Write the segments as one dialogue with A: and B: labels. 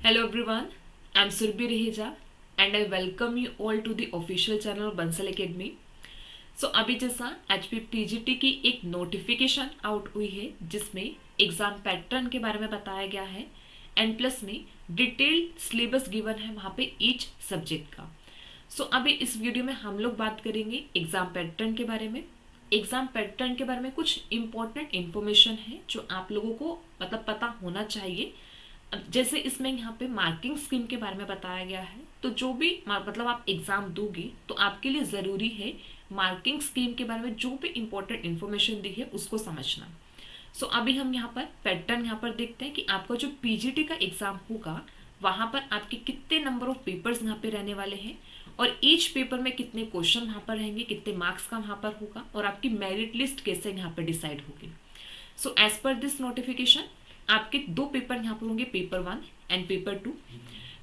A: Hello everyone, I'm Surbhi Reheja and I welcome you all to the official channel of Bansal Academy. अभी जैसा HP PGT की एक notification out हुई है जिसमें एग्जाम पैटर्न के बारे में बताया गया है एंड प्लस में डिटेल्ड सिलेबस गिवन है वहाँ पे ईच सब्जेक्ट का. अभी इस वीडियो में हम लोग बात करेंगे एग्जाम पैटर्न के बारे में. एग्जाम पैटर्न के बारे में कुछ इंपॉर्टेंट इन्फॉर्मेशन है जो आप लोगों को पता होना चाहिए. जैसे इसमें यहाँ पे मार्किंग स्कीम के बारे में बताया गया है, तो जो भी आप एग्जाम दोगी तो आपके लिए ज़रूरी है मार्किंग स्कीम के बारे में जो भी इंपॉर्टेंट इन्फॉर्मेशन दी है उसको समझना. अभी हम यहाँ पर पैटर्न यहाँ पर देखते हैं कि आपका जो पीजीटी का एग्जाम होगा वहाँ पर आपके कितने नंबर ऑफ पेपर्स यहाँ पे रहने वाले हैं और ईच पेपर में कितने क्वेश्चन वहाँ पर रहेंगे, कितने मार्क्स का वहाँ पर होगा और आपकी मेरिट लिस्ट कैसे यहाँ पर डिसाइड होगी. एज पर दिस नोटिफिकेशन आपके दो पेपर यहाँ पर होंगे, पेपर 1 एंड पेपर 2.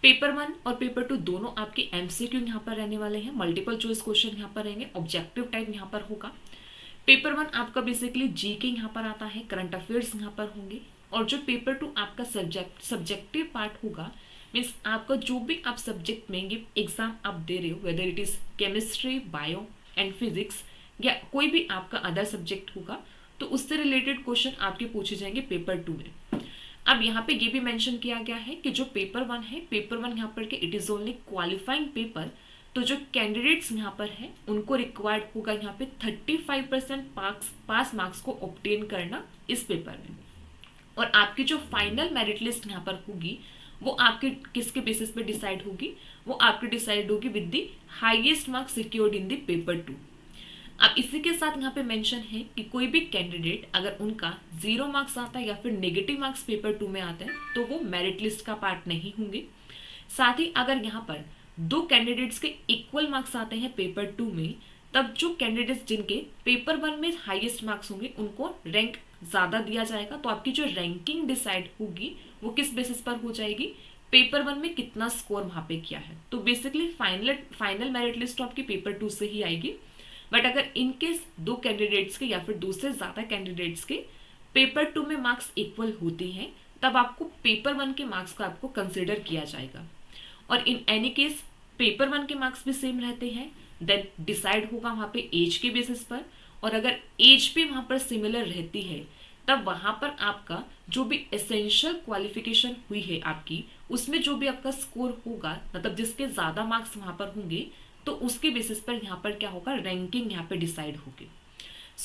A: पेपर 1 और पेपर 2 दोनों आपके एमसीक्यू यहाँ पर रहने वाले हैं, मल्टीपल चॉइस क्वेश्चन यहाँ पर रहेंगे, ऑब्जेक्टिव टाइप यहाँ पर होगा. पेपर 1 आपका बेसिकली जीके यहाँ पर आता है, करंट अफेयर्स यहाँ पर होंगे. और जो पेपर 2 आपका सब्जेक्टिव पार्ट होगा, मीन्स आपका जो भी आप सब्जेक्ट में ये एग्जाम आप दे रहे हो, whether it is chemistry, bio and physics या कोई भी आपका अदर सब्जेक्ट होगा, तो उससे रिलेटेड क्वेश्चन आपके पूछे जाएंगे पेपर 2 में. अब यहाँ पे ये भी मेंशन किया गया है कि जो पेपर 1 है, पेपर 1 यहाँ पर के it is only qualifying paper, तो जो कैंडिडेट्स यहाँ पर हैं उनको रिक्वायर्ड होगा यहाँ पे 35% पास मार्क्स को ऑब्टेन करना इस पेपर में. और आपकी जो फाइनल मेरिट लिस्ट यहाँ पर होगी वो आपके किसके बेसिस पे डिसाइड होगी, वो आपकी डिसाइड होगी with the highest marks secured in the paper 2. अब इसी के साथ यहाँ पे मेंशन है कि कोई भी कैंडिडेट अगर उनका 0 मार्क्स आता है या फिर नेगेटिव मार्क्स पेपर 2 में आते हैं तो वो मेरिट लिस्ट का पार्ट नहीं होंगे. साथ ही अगर यहाँ पर दो कैंडिडेट्स के इक्वल मार्क्स आते हैं पेपर 2 में, तब जो कैंडिडेट्स जिनके पेपर 1 में हाईएस्ट मार्क्स होंगे उनको रैंक ज़्यादा दिया जाएगा. तो आपकी जो रैंकिंग डिसाइड होगी वो किस बेसिस पर हो जाएगी, पेपर 1 में कितना स्कोर वहाँ पे किया है. तो बेसिकली फाइनल मेरिट लिस्ट आपकी पेपर 2 से ही आएगी. बट अगर इनकेस दो कैंडिडेट्स के या फिर दो से ज्यादा कैंडिडेट्स के पेपर 2 में मार्क्स इक्वल होते हैं तब आपको पेपर 1 के मार्क्स को आपको कंसिडर किया जाएगा. और इन एनी केस पेपर 1 के मार्क्स भी सेम रहते हैं, देन डिसाइड होगा वहाँ पे एज के बेसिस पर. और अगर एज भी वहाँ पर सिमिलर रहती है तब वहाँ पर आपका जो भी एसेंशियल क्वालिफिकेशन हुई है आपकी, उसमें जो भी आपका स्कोर होगा, मतलब जिसके ज्यादा मार्क्स वहाँ पर होंगे, तो उसके बेसिस पर यहाँ पर क्या होगा, रैंकिंग यहाँ पे डिसाइड होगी.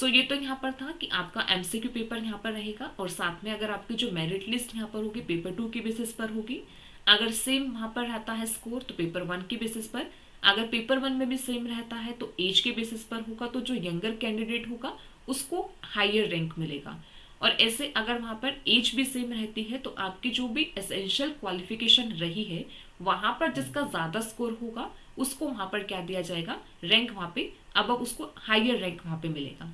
A: ये तो यहाँ पर था कि आपका एमसीक्यू पेपर यहाँ पर रहेगा और साथ में अगर आपकी जो मेरिट लिस्ट यहाँ पर होगी पेपर 2 के बेसिस पर होगी. अगर सेम वहाँ पर रहता है स्कोर तो पेपर 1 के बेसिस पर, अगर पेपर 1 में भी सेम रहता है तो एज के बेसिस पर होगा, तो जो यंगर कैंडिडेट होगा उसको हायर रैंक मिलेगा. और ऐसे अगर वहाँ पर एज भी सेम रहती है तो आपकी जो भी एसेंशियल क्वालिफिकेशन रही है वहाँ पर जिसका ज़्यादा स्कोर होगा उसको वहाँ पर क्या दिया जाएगा, रैंक वहाँ पे, अब उसको हायर रैंक वहाँ पे मिलेगा.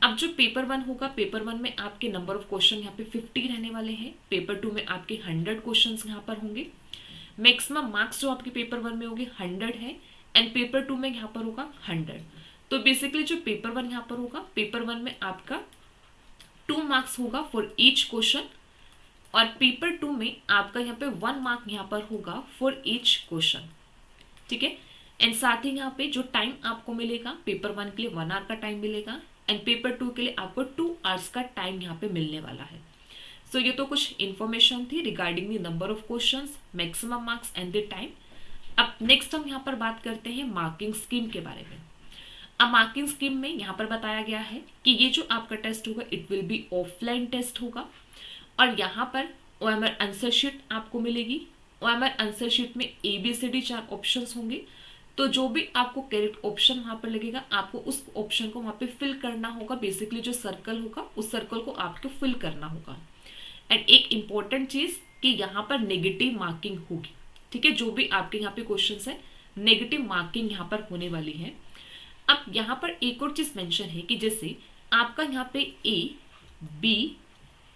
A: अब जो पेपर 1 होगा, पेपर 1 में आपके नंबर ऑफ क्वेश्चन यहाँ पे 50 रहने वाले हैं, पेपर 2 में आपके 100 क्वेश्चन यहाँ पर होंगे. मैक्सिमम मार्क्स जो आपके पेपर 1 में होंगे 100 है एंड पेपर 2 में यहाँ पर होगा 100. तो बेसिकली जो पेपर 1 यहाँ पर होगा, पेपर 1 में आपका 2 मार्क्स होगा फॉर ईच क्वेश्चन और पेपर 2 में आपका यहाँ पे 1 मार्क यहाँ पर होगा फॉर ईच क्वेश्चन. ठीक है. एंड साथ ही यहाँ पे जो टाइम आपको मिलेगा, पेपर 1 के लिए 1 आवर का टाइम मिलेगा एंड पेपर 2 के लिए आपको 2 आवर्स का टाइम यहाँ पे मिलने वाला है. ये तो कुछ इन्फॉर्मेशन थी regarding the number of questions, maximum marks and the time. अब नेक्स्ट हम यहाँ पर बात करते हैं मार्किंग स्कीम के बारे में. अब मार्किंग स्कीम में यहाँ पर बताया गया है कि ये जो आपका टेस्ट होगा it will be offline test होगा और यहाँ पर ओएमआर आंसर शीट आपको मिलेगी. ओएमआर आंसर शीट में ABCD 4 ऑप्शंस होंगे, तो जो भी आपको करेक्ट ऑप्शन वहाँ पर लगेगा आपको उस ऑप्शन को वहाँ पे फिल करना होगा. बेसिकली जो सर्कल होगा उस सर्कल को आपको फिल करना होगा. एंड एक इम्पॉर्टेंट चीज कि यहाँ पर नेगेटिव मार्किंग होगी. ठीक है, जो भी आपके यहाँ पे क्वेश्चन है नेगेटिव मार्किंग यहाँ पर होने वाली है. अब यहाँ पर एक और चीज मेंशन है कि जैसे आपका यहाँ पे A, B,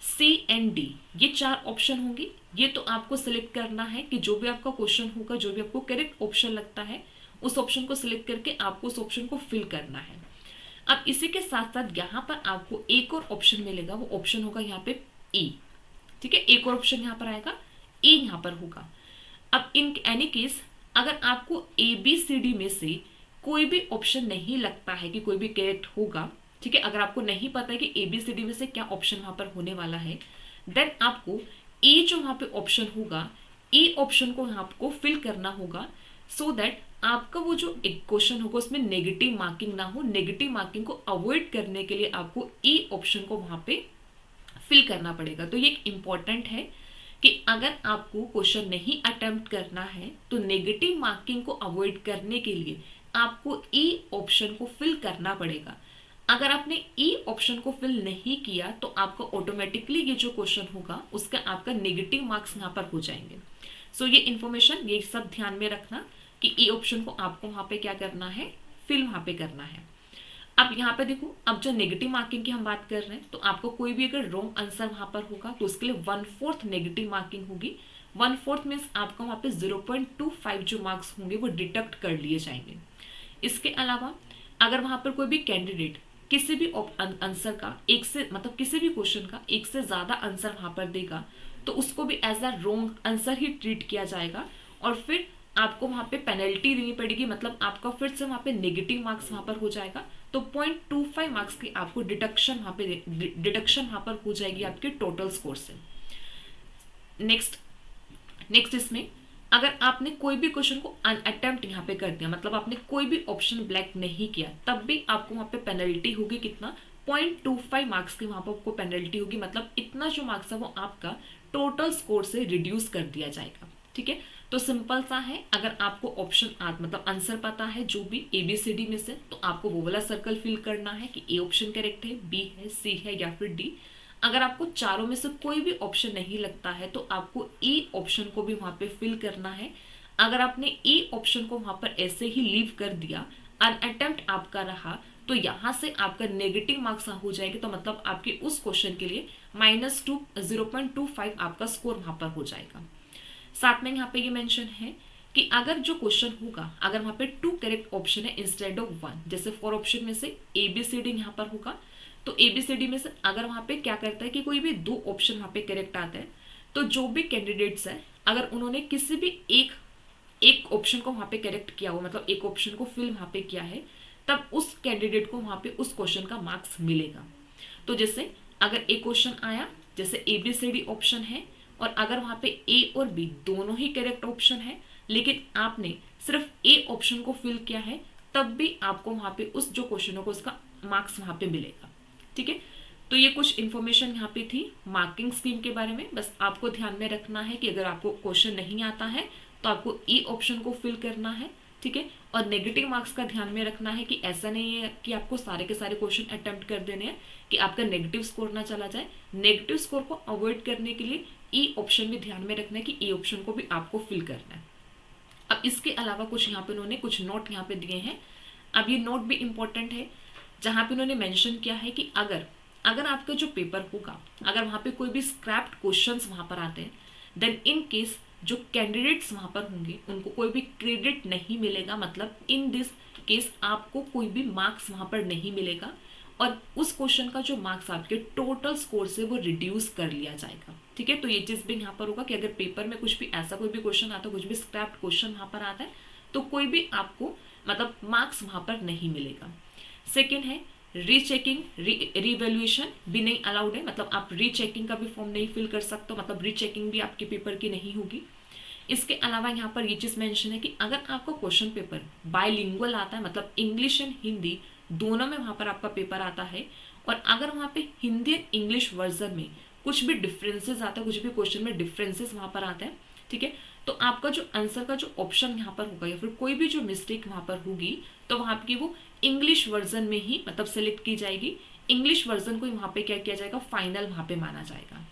A: C and D ये 4 ऑप्शन होंगे. ये तो आपको सिलेक्ट करना है कि जो भी आपका क्वेश्चन होगा, जो भी आपको करेक्ट ऑप्शन लगता है उस ऑप्शन को सिलेक्ट करके आपको उस ऑप्शन को फिल करना है. अब इसी के साथ साथ यहाँ पर आपको एक और ऑप्शन मिलेगा, वो ऑप्शन होगा यहाँ पे E. ठीक है, एक और ऑप्शन यहाँ पर आएगा ए यहाँ पर होगा। अब इन एनी केस अगर आपको ए बी सी डी में से कोई भी ऑप्शन नहीं लगता है कि कोई भी करेक्ट होगा, ठीक है, अगर आपको नहीं पता है कि ए बी सी डी में से क्या ऑप्शन वहां पर होने वाला है, देन आपको ए जो वहां पे ऑप्शन होगा, ए ऑप्शन को यहाँ आपको फिल करना होगा, सो दैट आपका वो जो एक क्वेश्चन होगा उसमें नेगेटिव मार्किंग ना हो। नेगेटिव मार्किंग को अवॉइड करने के लिए आपको ए ऑप्शन को वहां पे फिल करना पड़ेगा। तो ये इंपॉर्टेंट है कि अगर आपको क्वेश्चन नहीं अटेम्प्ट करना है तो नेगेटिव मार्किंग को अवॉइड करने के लिए आपको ई ऑप्शन को फिल करना पड़ेगा। अगर आपने ई ऑप्शन को फिल नहीं किया तो आपका ऑटोमेटिकली ये जो क्वेश्चन होगा उसका आपका नेगेटिव मार्क्स यहाँ पर हो जाएंगे। सो ये इन्फॉर्मेशन, ये सब ध्यान में रखना कि ई ऑप्शन को आपको वहां पे क्या करना है, फिल वहां पे करना है। अब यहाँ पे देखो, अब जो नेगेटिव मार्किंग की हम बात कर रहे हैं तो आपको कोई भी अगर रॉन्ग आंसर वहां पर होगा तो उसके लिए 1/4 नेगेटिव मार्किंग होगी। 1/4 मीन्स आपको वहां पे 0.25 जो मार्क्स होंगे वो डिडक्ट कर लिए जाएंगे। इसके अलावा अगर वहां पर कोई भी कैंडिडेट किसी भी आंसर का एक से मतलब किसी भी क्वेश्चन का एक से ज्यादा आंसर वहां पर देगा तो उसको भी एज अ रॉन्ग आंसर ही ट्रीट किया जाएगा और फिर आपको वहां पे पेनल्टी देनी पड़ेगी। मतलब आपका फिर से वहां पे नेगेटिव मार्क्स वहां पर हो जाएगा। तो 0.25 मार्क्स की आपको डिडक्शन वहां पर हो जाएगी आपके टोटल स्कोर से। नेक्स्ट इसमें अगर आपने कोई भी क्वेश्चन को अनअटेम्प्ट यहाँ पे कर दिया, मतलब आपने कोई भी ऑप्शन ब्लैंक नहीं किया, तब भी आपको वहां पे पेनल्टी होगी। कितना? 0.25 मार्क्स की वहां पर आपको पेनल्टी होगी। मतलब इतना जो मार्क्स है वो आपका टोटल स्कोर से रिड्यूस कर दिया जाएगा। ठीक है, तो सिंपल सा है, अगर आपको ऑप्शन मतलब आंसर पता है जो भी एबीसीडी में से, तो आपको वो वाला सर्कल फिल करना है कि ए ऑप्शन करेक्ट है, बी है, सी है या फिर डी। अगर आपको चारों में से कोई भी ऑप्शन नहीं लगता है तो आपको ई ऑप्शन को भी वहां पे फिल करना है। अगर आपने ई ऑप्शन को वहां पर ऐसे ही लीव कर दिया, अनअटेम्प्ट आपका रहा, तो यहां से आपका नेगेटिव मार्क्स हो जाएंगे। तो मतलब आपके उस क्वेश्चन के लिए -0.25 आपका स्कोर वहां पर हो जाएगा। साथ में यहाँ पे ये मेंशन है कि अगर जो क्वेश्चन होगा, अगर वहां पे 2 करेक्ट ऑप्शन है इंस्टेड ऑफ 1, जैसे 4 ऑप्शन में से एबीसीडी यहाँ पर होगा, तो एबीसीडी में से अगर वहां पे क्या करता है कि कोई भी 2 ऑप्शन वहां पे करेक्ट आता है, तो जो भी कैंडिडेट्स है अगर उन्होंने किसी भी एक ऑप्शन को वहां पे करेक्ट किया हो, मतलब एक ऑप्शन को फिल वहां पे किया है, तब उस कैंडिडेट को वहां पे उस क्वेश्चन का मार्क्स मिलेगा। तो जैसे अगर एक क्वेश्चन आया, जैसे एबीसीडी ऑप्शन है और अगर वहां पे ए और बी दोनों ही करेक्ट ऑप्शन है, लेकिन आपने सिर्फ ए ऑप्शन को फिल किया है, तब भी आपको वहां पे उस जो क्वेश्चन होगा उसका मार्क्स वहां पे मिलेगा। ठीक है, तो ये कुछ इंफॉर्मेशन यहाँ पे थी मार्किंग स्कीम के बारे में। बस आपको ध्यान में रखना है कि अगर आपको क्वेश्चन नहीं आता है तो आपको ई ऑप्शन को फिल करना है। ठीक है, और नेगेटिव मार्क्स का ध्यान में रखना है कि ऐसा नहीं है कि आपको सारे के सारे क्वेश्चन अटेम्प्ट कर देने हैं कि आपका नेगेटिव स्कोर ना चला जाए। नेगेटिव स्कोर को अवॉइड करने के लिए ई ऑप्शन में ध्यान में रखना है कि ई ऑप्शन को भी आपको फिल करना है। अब इसके अलावा कुछ यहाँ पे उन्होंने कुछ नोट यहाँ पे दिए हैं। अब ये नोट भी इंपॉर्टेंट है, जहां पे उन्होंने मेंशन किया है कि अगर आपका जो पेपर होगा, अगर वहां पे कोई भी स्क्रैप्ड क्वेश्चंस वहां पर आते हैं, देन इन केस जो कैंडिडेट्स वहां पर होंगे उनको कोई भी क्रेडिट नहीं मिलेगा। मतलब इन दिस केस आपको कोई भी मार्क्स वहां पर नहीं मिलेगा और उस क्वेश्चन का जो मार्क्स आपके टोटल स्कोर से वो रिड्यूस कर लिया जाएगा। ठीक है, तो ये चीज भी यहाँ पर होगा कि अगर पेपर में कुछ भी ऐसा कोई भी क्वेश्चन आता है, कुछ भी स्क्रैप्ड क्वेश्चन वहां पर आता है, तो कोई भी आपको मतलब मार्क्स वहां पर नहीं मिलेगा। सेकेंड है रीचेकिंग, रीवैल्यूएशन भी नहीं अलाउड है। मतलब आप रीचेकिंग का भी फॉर्म नहीं फिल कर सकते, मतलब रीचेकिंग भी आपके पेपर की नहीं होगी। इसके अलावा यहाँ पर ये चीज मेंशन है कि अगर आपका क्वेश्चन पेपर बायलिंगुअल आता है, मतलब इंग्लिश एंड हिंदी दोनों में वहां पर आपका पेपर आता है, और अगर वहां पे हिंदी एंड इंग्लिश वर्जन में कुछ भी डिफरेंसेस आता है, कुछ भी क्वेश्चन में डिफरेंसेस वहां पर आते हैं, ठीक है, तो आपका जो आंसर का जो ऑप्शन यहाँ पर होगा या फिर कोई भी जो मिस्टेक वहां पर होगी, तो वहां की वो इंग्लिश वर्जन में ही मतलब सेलेक्ट की जाएगी। इंग्लिश वर्जन को वहां पे क्या किया जाएगा, फाइनल वहां पे माना जाएगा।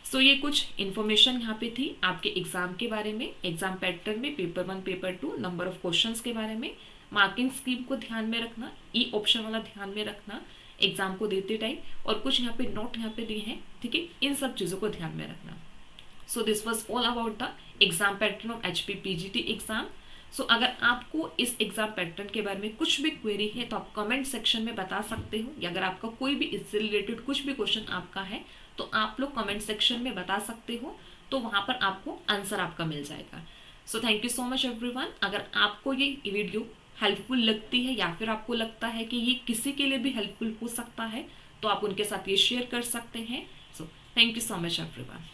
A: सो ये कुछ इन्फॉर्मेशन यहाँ पे थी आपके एग्जाम के बारे में, एग्जाम पैटर्न में, paper 1, paper 2, number of questions के बारे में, मार्किंग स्कीम को ध्यान में रखना, ई ऑप्शन वाला ध्यान में रखना एग्जाम को देते टाइम, और कुछ यहाँ पे नोट यहाँ पे दिए हैं। ठीक है, इन सब चीजों को ध्यान में रखना। So this was all about the exam pattern of HPPGT exam. So अगर आपको इस एग्जाम पैटर्न के बारे में कुछ भी क्वेरी है तो आप कमेंट सेक्शन में बता सकते हो, या अगर आपका कोई भी इससे रिलेटेड कुछ भी क्वेश्चन आपका है तो आप लोग कमेंट सेक्शन में बता सकते हो, तो वहां पर आपको आंसर आपका मिल जाएगा। So thank you so much everyone. अगर आपको ये वीडियो हेल्पफुल लगती है या फिर आपको लगता है कि ये किसी के लिए भी हेल्पफुल हो सकता है तो आप उनके साथ ये शेयर कर सकते हैं। So thank you so much everyone.